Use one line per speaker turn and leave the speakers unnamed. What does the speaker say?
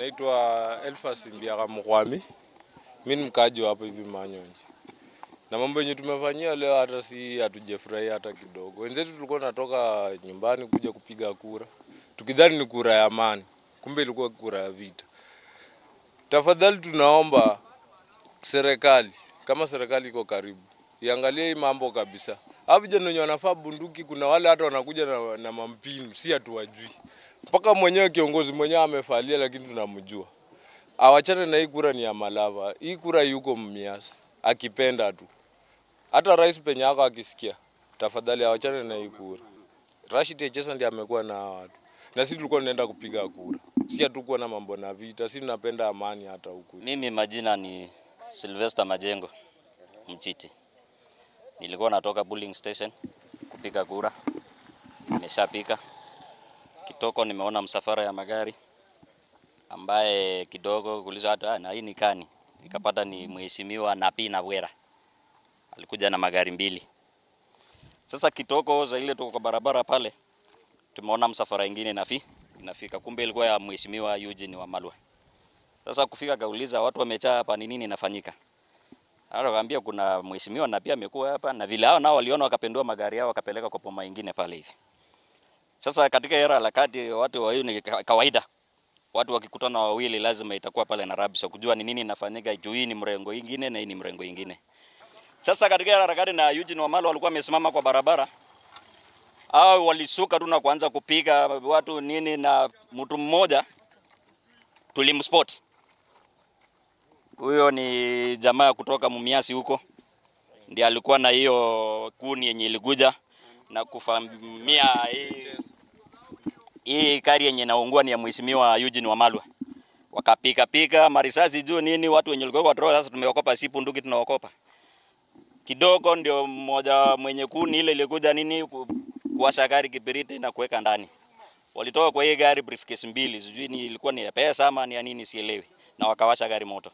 Naitwa Elfas Ndiaga Mkwami. Mimi ni mkaji wa hapa hivi Manyonji. Na mambo yenye tumefanyia leo hata si hatujafurahia hata kidogo. Wenzetu tulikuwa natoka nyumbani kuja kupiga kura. Tukidhani ni kura ya amani. Kumbe ilikuwa kura ya vita. Tafadhali tunaomba serikali, kama serikali iko karibu, iangalie hii mambo kabisa. Hao vijana wenye wanafaa bunduki, kuna wale hata wanakuja na mampini, si hatuwajui. Mpaka mwenyewe kiongozi mwenyewe amefalia lakini tunamjua. Awachane na hii kura ni ya Malava. Hii kura yuko Mumias. Akipenda tu. Hata rais penye yako akisikia. Tafadhali awachane na hii kura. Rashid Echesa ndiye amekuwa na watu. Na sisi tulikuwa tunaenda kupiga kura. Si hatukuwa na mambo na vita. Sisi tunapenda amani hata huku.
Mimi majina ni Sylvester Majengo Mchiti. Nilikuwa natoka polling station kupiga kura. Nimeshapika. Kitoko nimeona msafara ya magari ambaye kidogo kuuliza hata na hii ni kani. Nikapata ni mheshimiwa Napina Bwera. Alikuja na magari mbili. Sasa Kitoko za ile tuko kwa barabara pale tumeona msafara mwingine inafika. Kumbe ilikuwa ya mheshimiwa Eugene Wamalwa. Sasa kufika kauliza watu wamechaa hapa ni nini inafanyika. Akaambia kuna mheshimiwa na pia amekuwa hapa na vile hao nao waliona wakapendua magari yao wakapeleka kwa poma nyingine pale hivi. Sasa katika era la kati watu wa hiyo ni kawaida. Watu wakikutana wawili lazima itakuwa pale na rabisha kujua ni nini inafanyika, juu hii ni mrengo mwingine na hii ni mrengo mwingine. Sasa katika era la kati na Eugene Wamalwa walikuwa wamesimama kwa barabara. Hao walisuka tu na kuanza kupiga watu nini na mtu mmoja tulimspot. Huyo ni jamaa kutoka Mumias huko. Ndiye alikuwa na hiyo kuni yenye ilikuja na kufamia hii kari yenye naungua ni ya mheshimiwa Eugene Wamalwa. Wakapika marisasi juu nini watu wenye walikuwa kwa sasa tumeokopa si punduki tunaokopa. Kidogo ndio mmoja mwenye kuni ile ilikuja nini kuwasha gari kibiriti na kuweka ndani. Walitoka kwa hii gari briefcase mbili, sijui ni ilikuwa ni ya pesa ama ni ya nini sielewi, na wakawasha gari moto.